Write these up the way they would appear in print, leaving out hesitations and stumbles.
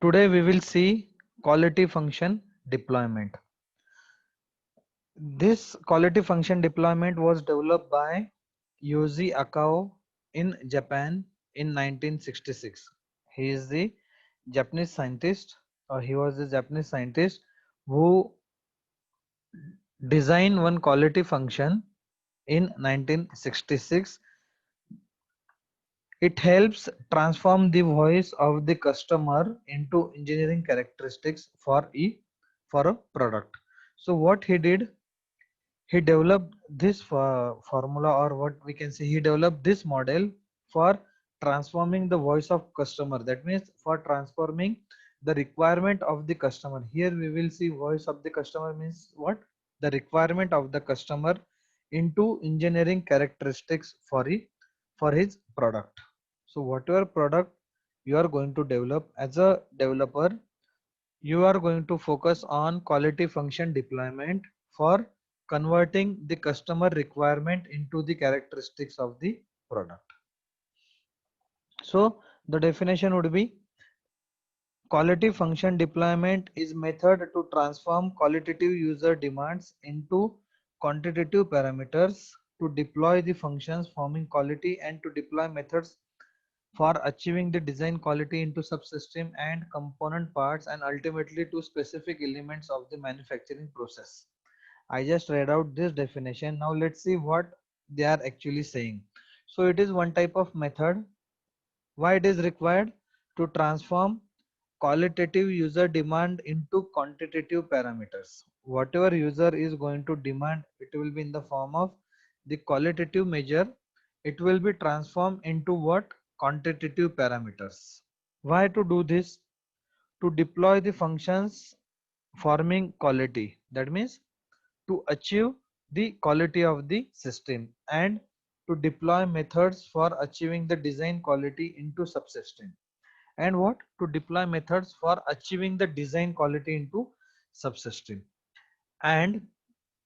Today we will see quality function deployment. This quality function deployment was developed by Yoji Akao in Japan in 1966. He is the Japanese scientist, or he was the Japanese scientist who designed one quality function in 1966. It helps transform the voice of the customer into engineering characteristics for a product. So what he did, he developed this formula, or what we can say, he developed this model for transforming the voice of customer. That means for transforming the requirement of the customer. Here we will see voice of the customer means what? The requirement of the customer into engineering characteristics for his product. So whatever product you are going to develop as a developer, you are going to focus on quality function deployment for converting the customer requirement into the characteristics of the product. So the definition would be: quality function deployment is method to transform qualitative user demands into quantitative parameters, to deploy the functions forming quality, and to deploy methods for achieving the design quality into subsystem and component parts, and ultimately to specific elements of the manufacturing process. I just read out this definition. Now let's see what they are actually saying. So it is one type of method. Why it is required? To transform qualitative user demand into quantitative parameters. Whatever user is going to demand, it will be in the form of the qualitative measure. It will be transformed into what? Quantitative parameters. Why to do this? To deploy the functions forming quality. That means to achieve the quality of the system, and to deploy methods for achieving the design quality into subsystem. And what? To deploy methods for achieving the design quality into subsystem and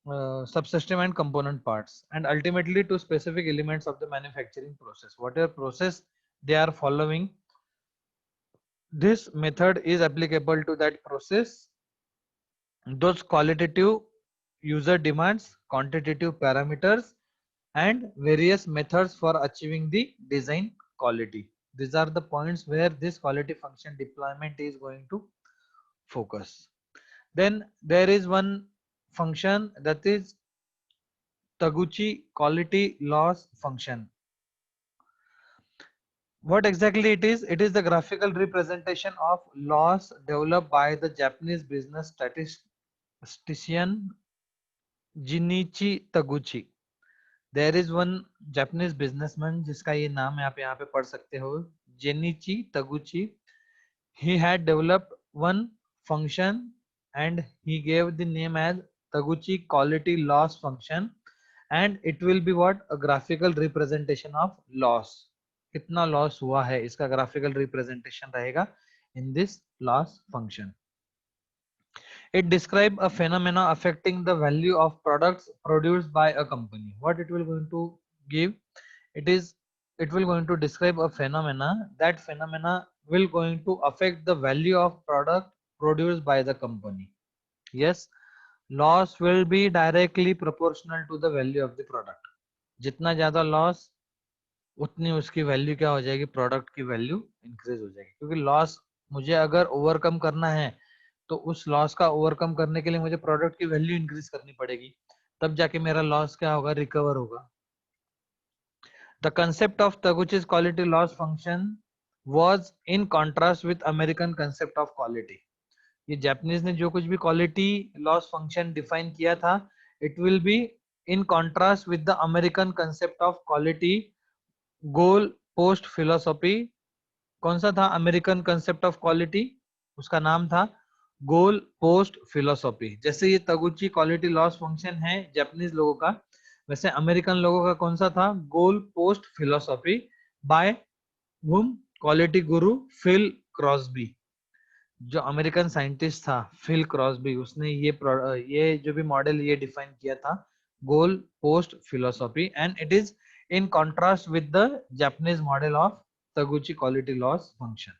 subsystem and component parts, and ultimately to specific elements of the manufacturing process. Whatever process they are following, this method is applicable to that process. Those qualitative user demands, quantitative parameters, and various methods for achieving the design quality. These are the points where this quality function deployment is going to focus. Then there is one function, that is Taguchi quality loss function. What exactly it is? It is the graphical representation of loss developed by the Japanese business statistician Jinichi Taguchi. There is one Japanese businessman जिसका ये नाम है, आप यहाँ पे पढ़ सकते हो, Jenichi Taguchi. He had developed one function and he gave the name as Taguchi quality loss function, and it will be what? A graphical representation of loss. कितना loss हुआ है इसका graphical representation रहेगा in this loss function. It describes a phenomena affecting the value of products produced by a company. What it will going to give? It will going to describe a phenomena. That phenomena will going to affect the value of product produced by the company. Yes, loss will be directly proportional to the value of the product. जितना ज़्यादा loss, उतनी उसकी value क्या हो जाएगी? Product की value increase हो जाएगी, क्योंकि लॉस मुझे अगर ओवरकम करना है तो उस लॉस का ओवरकम करने के लिए मुझे प्रोडक्ट की वैल्यू इंक्रीज करनी पड़ेगी, तब जाके मेरा लॉस क्या होगा? रिकवर होगा. The concept of Taguchi's quality loss function was in contrast with American concept of quality. ये जापानीज ने जो कुछ भी क्वालिटी लॉस फंक्शन डिफाइन किया था, it will be in contrast with the American concept of quality goal post philosophy. कौन सा था अमेरिकन कंसेप्ट ऑफ क्वालिटी? उसका नाम था गोल पोस्ट फिलोसॉफी. जैसे ये तगुची क्वालिटी लॉस फंक्शन है जापानीज लोगों का, वैसे अमेरिकन लोगों का कौन सा था? Goal post philosophy, by whom? Quality guru Phil Crosby. जो अमेरिकन साइंटिस्ट था फिल क्रॉस्बी, उसने ये जो भी मॉडल ये डिफाइन किया था, goal post philosophy, and it is in contrast with the Japanese model of Taguchi quality loss function.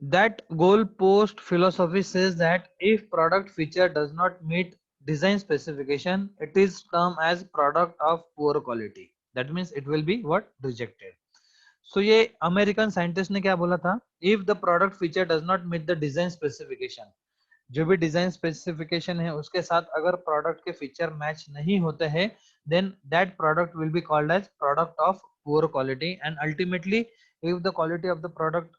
That goal post philosophy says that if product feature does not meet design specification, it is termed as product of poor quality. That means it will be what? Rejected. So ये American scientist ने क्या बोला था? If the product feature does not meet the design specification, जो भी design specification है उसके साथ अगर प्रोडक्ट के फीचर मैच नहीं होते हैं, then that product will be called as product of poor quality, and ultimately if the quality of the product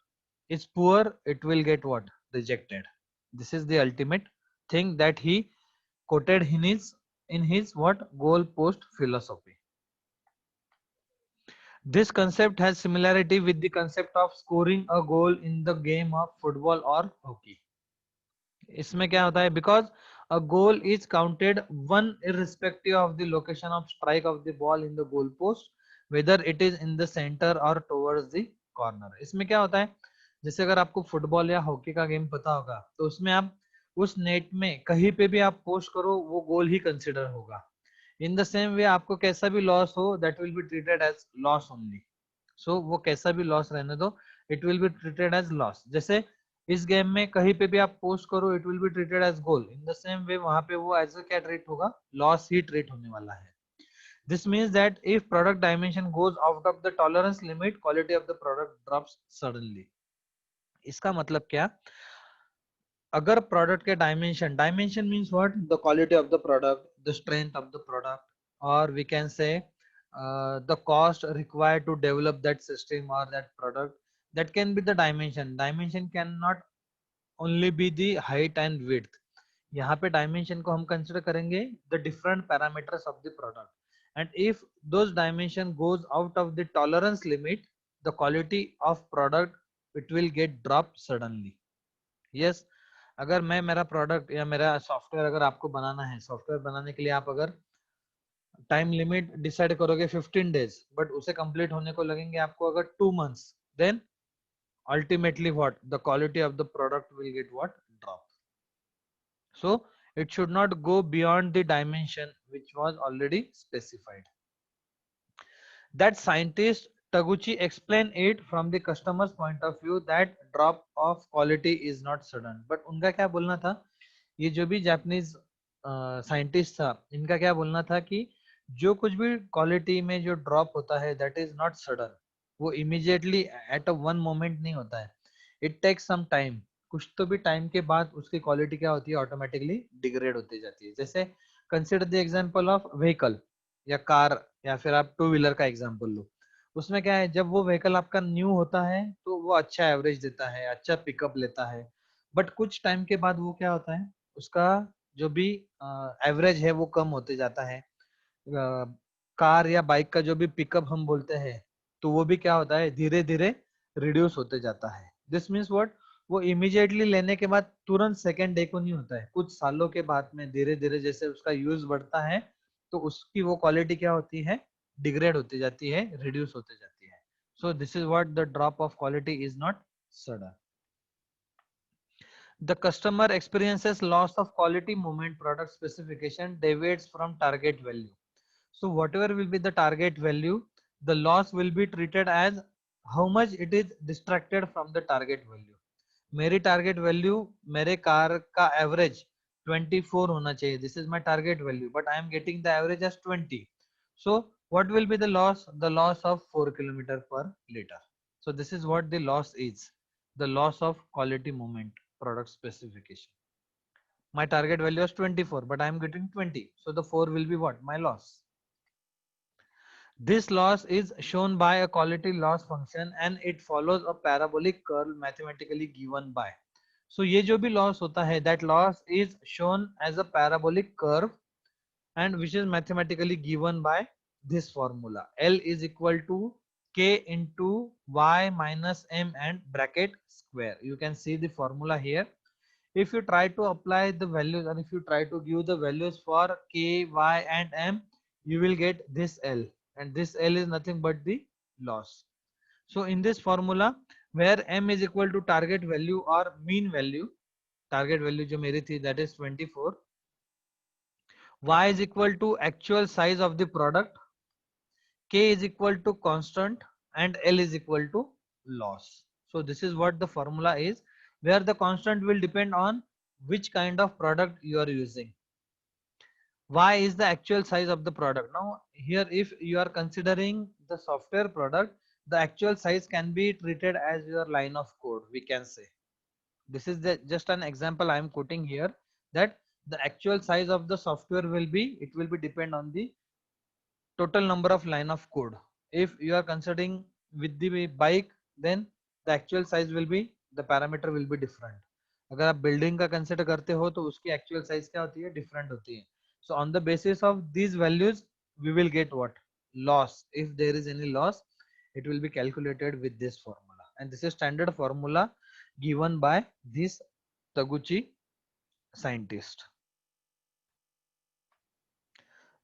is poor, it will get what? Rejected. This is the ultimate thing that he quoted in his what? Goal post philosophy. This concept has similarity with the concept of scoring a goal in the game of football or hockey. इसमें क्या होता है? Because a goal is counted one irrespective of the location of strike of the ball in the goal post, whether it is in the center or towards the corner. इसमें क्या होता है? जैसे अगर आपको फुटबॉल या हॉकी का game पता होगा तो उसमें आप उस नेट में कहीं पे भी आप पोस्ट करो वो गोल ही कंसिडर होगा. इन द सेम वे आपको कैसा भी लॉस हो, that will be treated as loss only. So वो कैसा भी लॉस रहने दो, it will be treated as loss. जैसे इस गेम में कहीं पे भी आप पोस्ट करो, it will be treated as goal. In the same way वहां पे वो एज क्या ट्रीट होगा? लॉस ही ट्रीट होने वाला है. This means that if product dimension goes out of the tolerance limit, quality of the product drops suddenly. इसका मतलब क्या? अगर प्रोडक्ट के dimension means what? The quality of the product, the strength of the product, और we can say the cost required to develop that system or that product, that can be the dimension cannot only be the height and width. यहाँ पे dimension को हम consider करेंगे the different parameters of the product, and if those dimension goes out of the tolerance limit, the quality of product it will get dropped suddenly. yes, अगर मैं मेरा product या मेरा सॉफ्टवेयर अगर आपको बनाना है, सॉफ्टवेयर बनाने के लिए आप अगर टाइम लिमिट डिसाइड करोगे 15 डेज, बट उसे कंप्लीट होने को लगेंगे आपको अगर 2 months, then ultimately what? The quality of the product will get what? Drop. So it should not go beyond the dimension which was already specified. That scientist Taguchi explained it from the customer's point of view that drop of quality is not sudden. But उनका क्या बोलना था? ये जो भी Japanese scientist था, इनका क्या बोलना था कि जो कुछ भी क्वालिटी में जो ड्रॉप होता है दैट इज नॉट सडन. वो immediately at a one moment नहीं होता है. It takes some time. कुछ तो भी टाइम के बाद उसकी क्वालिटी क्या होती है? ऑटोमेटिकली डिग्रेड होती जाती है. जैसे consider the example of vehicle या कार, या फिर आप टू व्हीलर का एग्जांपल लो. उसमें क्या है? जब वो व्हीकल आपका न्यू होता है तो वो अच्छा एवरेज देता है, अच्छा पिकअप लेता है. बट कुछ टाइम के बाद वो क्या होता है? उसका जो भी एवरेज है वो कम होते जाता है. कार या बाइक का जो भी पिकअप हम बोलते हैं, तो वो भी क्या होता है? धीरे धीरे रिड्यूस होते जाता है. This means what? वो इमीडिएटली लेने के बाद तुरंत सेकेंड डे को नहीं होता है. कुछ सालों के बाद में धीरे धीरे जैसे उसका यूज बढ़ता है तो उसकी वो क्वालिटी क्या होती है? डिग्रेड होती जाती है, रिड्यूस होते जाती है. So this is what the drop of quality is not sudden. The customer experiences loss of quality moment product specification deviates from target value. So whatever will be the target value, the loss will be treated as how much it is distracted from the target value. मेरी target value मेरे car का average 24 होना चाहिए. This is my target value, but I am getting the average as 20. So what will be the loss? The loss of 4 km per liter. So this is what the loss is. The loss of quality moment product specification. My target value is 24, but I am getting 20. So the 4 will be what? My loss. This loss is shown by a quality loss function and it follows a parabolic curve mathematically given by. So ये जो भी loss होता है, that loss is shown as a parabolic curve and which is mathematically given by this formula. L is equal to K into Y minus M and bracket square. You can see the formula here. If you try to apply the values and if you try to give the values for K, Y and M, you will get this L, and this L is nothing but the loss. So in this formula where M is equal to target value or mean value, target value जो मेरी थी that is 24, Y is equal to actual size of the product, K is equal to constant and L is equal to loss. So this is what the formula is, where the constant will depend on which kind of product you are using. Y is the actual size of the product. Now here, if you are considering the software product, the actual size can be treated as your line of code, we can say. This is just an example I am quoting here, that the actual size of the software will be, it will be depend on the total number of line of code. If you are considering with the bike, then the actual size will be, the parameter will be different. अगर आप building का consider करते हो तो उसकी actual size क्या होती है, different होती है. So on the basis of these values we will get what, loss. If there is any loss, it will be calculated with this formula, and this is standard formula given by this Taguchi scientist.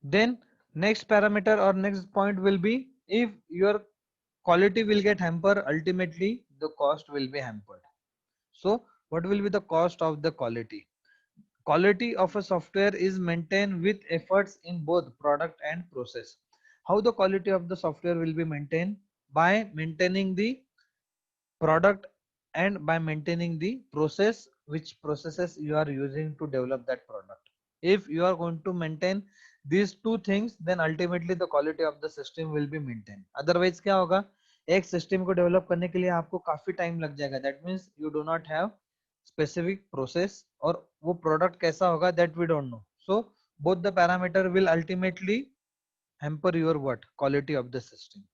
Then next parameter or next point will be, if your quality will get hampered, ultimately the cost will be hampered. So what will be the cost of the quality? Quality of a software is maintained with efforts in both product and process. How the quality of the software will be maintained? By maintaining the product and by maintaining the process, which processes you are using to develop that product. If you are going to maintain these two things, then ultimately the quality of the system will be maintained. Otherwise क्या होगा, एक system को develop करने के लिए आपको काफी time लग जाएगा. That means you do not have specific process, और वो product कैसा होगा that we don't know. So both the parameter will ultimately hamper your what, quality of the system.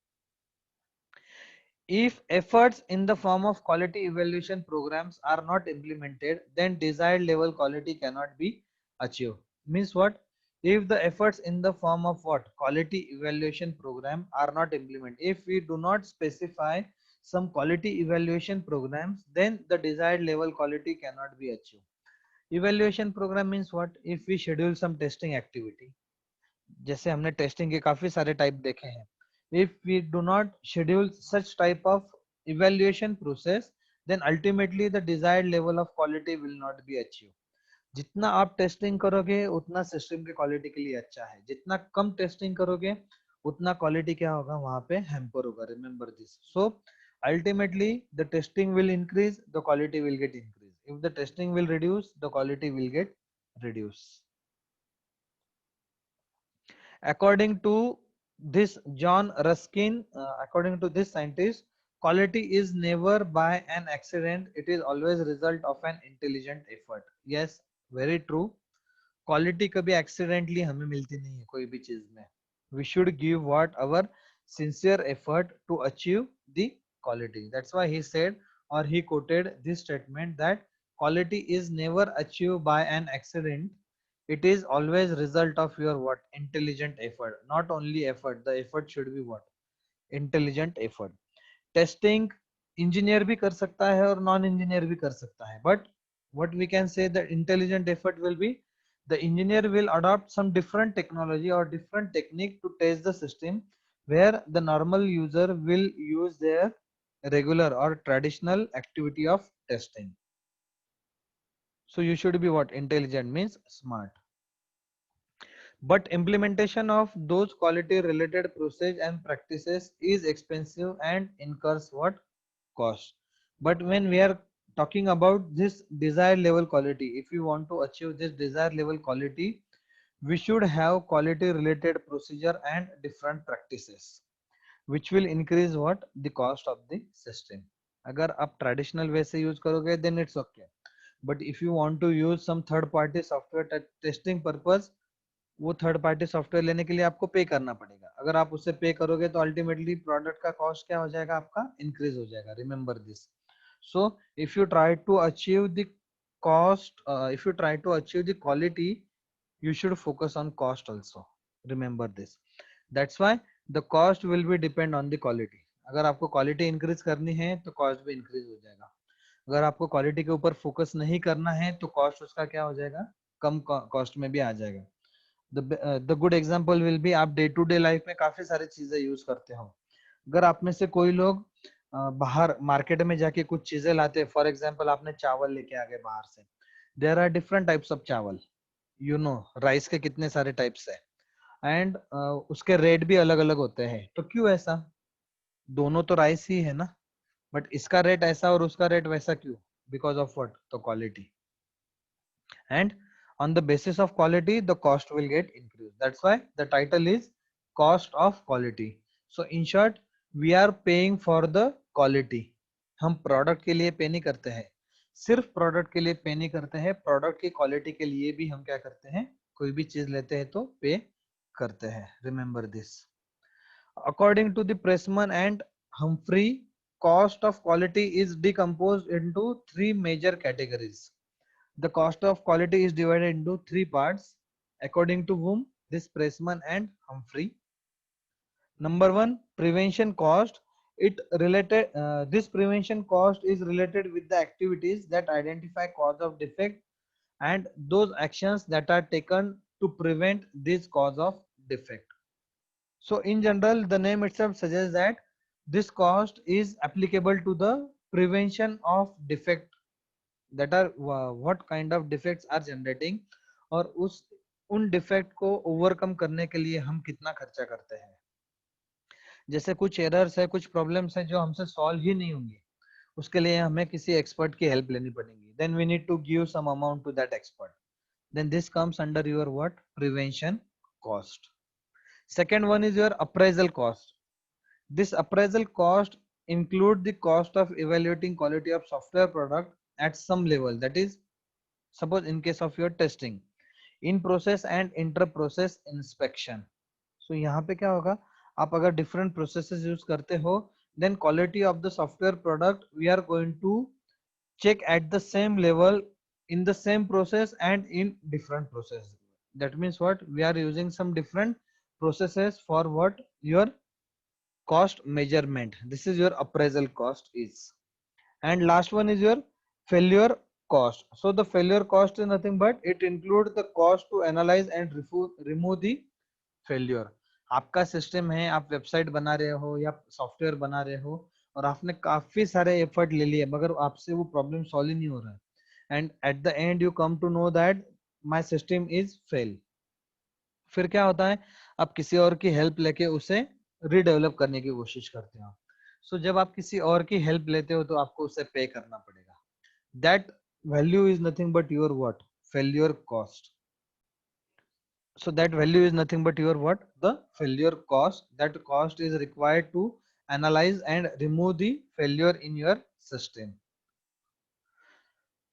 If efforts in the form of quality evaluation programs are not implemented, then desired level quality cannot be achieved. Means what? If the efforts in the form of what? Quality evaluation program are not implemented. If we do not specify some quality evaluation programs, then the desired level quality cannot be achieved. Evaluation program means what? If we schedule some testing activity, जैसे हमने testing के काफी सारे type देखे हैं. If we do not schedule such type of evaluation process, then ultimately the desired level of quality will not be achieved. जितना आप testing करोगे उतना सिस्टम की क्वालिटी के लिए अच्छा है, जितना कम टेस्टिंग करोगे उतना क्वालिटी क्या होगा, वहां पे हैम्पर होगा. Remember this. So ultimately the testing will increase, the quality will get increased. If the testing will reduce, the quality will get reduced. According to this John Ruskin, according to this scientist, quality is never by an accident, it is always result of an intelligent effort. Yes, very true. Quality कभी accidentally हमें मिलती नहीं है कोई भी चीज में. We should give what, our sincere effort to achieve the quality. That's why he said, or he quoted this statement, that quality is never achieved by an accident, it is always result of your what, intelligent effort. Not only effort, the effort should be what, intelligent effort. Testing engineer भी कर सकता है और non engineer भी कर सकता है, but what we can say, that intelligent effort will be, the engineer will adopt some different technology or different technique to test the system, where the normal user will use their regular or traditional activity of testing. So you should be what, intelligent means smart. But implementation of those quality related process and practices is expensive and incurs what, cost. But when we are talking about this desired level quality, if we want to achieve this desired level quality, we should have quality related procedure and different practices, which will increase what, the cost of the system. अगर आप traditional way से use करोगे then it's okay, but if you want to use some third party software testing purpose, वो third party software लेने के लिए आपको पे करना पड़ेगा. अगर आप उससे पे करोगे तो अल्टीमेटली प्रोडक्ट का कॉस्ट क्या हो जाएगा, आपका इंक्रीज हो जाएगा. Remember this. So if you try to achieve the cost, if you try to achieve the quality, you should focus on cost also. Remember this. That's why the cost will be depend on the quality. अगर आपको quality increase करनी है तो cost भी increase हो जाएगा. अगर आपको क्वालिटी के ऊपर फोकस नहीं करना है तो कॉस्ट उसका क्या हो जाएगा, कम कॉस्ट में भी आ जाएगा. The good example will be, आप डे टू डे लाइफ में काफी सारी चीजें यूज करते हो. अगर आप में से कोई लोग बाहर मार्केट में जाके कुछ चीजें लाते हैं, फॉर एग्जाम्पल आपने चावल लेके आ गए बाहर से, there are different types of chawal, you know rice के कितने सारे टाइप्स है, एंड उसके रेट भी अलग अलग होते हैं. तो क्यों ऐसा, दोनों तो राइस ही है ना. बट इसका रेट ऐसा और उसका रेट वैसा क्यों? Because of what? तो quality. And on the basis of quality the cost will get increased. That's why the title is cost of quality. So in short we are paying for the quality. हम product के लिए पे नहीं करते हैं, सिर्फ product के लिए पे नहीं करते हैं, प्रोडक्ट की क्वालिटी के लिए भी हम क्या करते हैं, कोई भी चीज लेते हैं तो पे करते हैं. Remember this. According to the Pressman and Humphrey, cost of quality is decomposed into three major categories. The cost of quality is divided into three parts, according to whom? This Pressman and Humphrey. Number one, prevention cost. This prevention cost is related with the activities that identify cause of defect and those actions that are taken to prevent this cause of defect. So in general, the name itself suggests that this cost is applicable to the prevention of defect, that are what kind of defects are generating, और उन defect को overcome करने के लिए हम कितना खर्चा करते हैं. जैसे कुछ एरर्स है, कुछ प्रॉब्लम्स है जो हमसे सॉल्व ही नहीं होंगी, उसके लिए हमें किसी एक्सपर्ट की हेल्प लेनी पड़ेगी. Then we need to give some amount to that expert. Then this comes under your what? Prevention cost. Second one is your appraisal cost. This appraisal cost include the cost of evaluating quality of software product at some level. That is, suppose in case of your testing, in process and inter process inspection. So यहाँ पे क्या होगा, आप अगर different processes use करते हो, then quality of the software product we are going to check at the same level in the same process and in different process. That means what? We are using some different processes for what? Your cost measurement. This is your appraisal cost is. And last one is your failure cost. So the failure cost is nothing but it includes the cost to analyze and remove the failure. आपका system है, आप website बना रहे हो या software बना रहे हो और आपने काफी सारे एफर्ट ले लिए मगर आपसे वो प्रॉब्लम सॉल्व ही नहीं हो रहा है, and at the end you come to know that my system is fail. फिर क्या होता है, आप किसी और की हेल्प लेके उसे रीडेवलप करने की कोशिश करते हो. सो जब आप किसी और की हेल्प लेते हो तो आपको उसे पे करना पड़ेगा. That value is nothing but your what? Failure cost. So that value is nothing but your what? The failure cost. That cost is required to analyze and remove the failure in your system.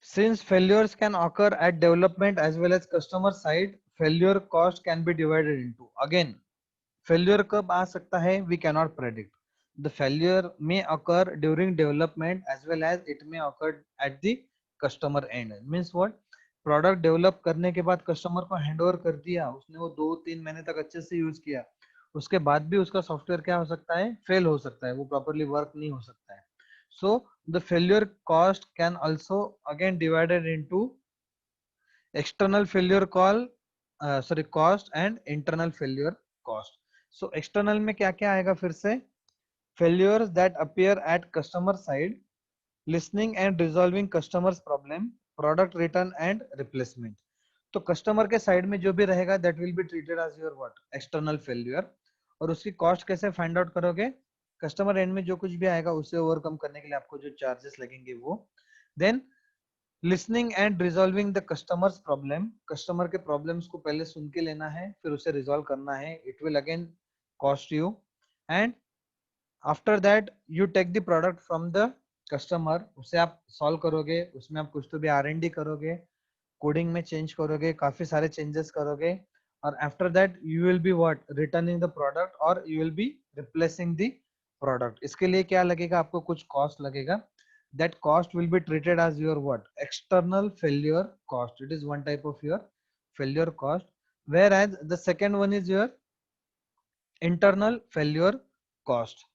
Since failures can occur at development as well as customer side, failure cost can be divided into. Again, failure कब आ सकता है? We cannot predict. The failure may occur during development as well as it may occur at the customer end. Means what? Product develop करने के बाद customer को hand over कर दिया, उसने वो 2-3 महीने तक अच्छे से यूज किया, उसके बाद भी उसका सॉफ्टवेयर क्या हो सकता है? फेल हो सकता है, वो प्रॉपरली वर्क नहीं हो सकता है. So the failure cost can also again divided into external failure cost and internal failure cost. So external में क्या क्या आएगा फिर से? Failures that appear at customer side, listening and resolving customers problem, product return and replacement. तो customer के side में जो भी रहेगा that will be treated as your what? External failure. और उसकी कॉस्ट कैसे फाइंड आउट करोगे? कस्टमर एंड में जो कुछ भी आएगा उसे ओवरकम करने के लिए आपको जो चार्जेस लगेंगे वो. Then listening and resolving the customers problem. Customer के प्रॉब्लम्स को पहले सुन के लेना है, फिर उसे रिजॉल्व करना है. It will again cost you. And after that you take the product from the customer, उसे आप सॉल्व करोगे, उसमें आप कुछ तो भी R&D करोगे, कोडिंग में चेंज करोगे, काफी सारे चेंजेस करोगे, और after that you will be what? Returning the product और you will be replacing the product. इसके लिए क्या लगेगा? आपको कुछ कॉस्ट लगेगा. That cost will be treated as your what? External failure cost. It is one type of your failure cost. Whereas the second one is your internal failure cost.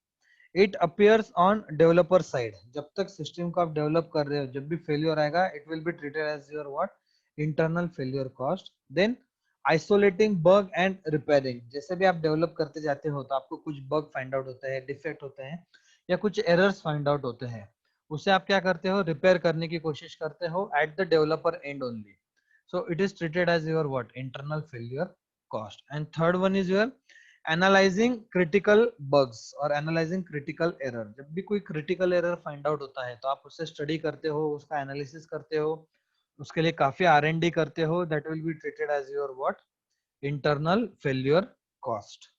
It appears on developer side. जब तक system को आप develop कर रहे हो, जब भी failure आएगा, it will be treated as your what? Internal failure cost. Then isolating bug and repairing. जैसे भी आप डेवलप करते जाते हो तो आपको कुछ बग फाइंड आउट होते हैं, डिफेक्ट होते हैं या कुछ एरर्स फाइंड आउट होते हैं, उसे आप क्या करते हो? रिपेयर करने की कोशिश करते हो at the developer end only. So it is treated as your what? Internal failure cost. And third one is your analysing critical bugs और एनालाइजिंग क्रिटिकल एरर, जब भी कोई क्रिटिकल एरर फाइंड आउट होता है तो आप उससे स्टडी करते हो, उसका एनालिसिस करते हो, उसके लिए काफी R&D करते हो, that will be treated as your what, internal failure cost.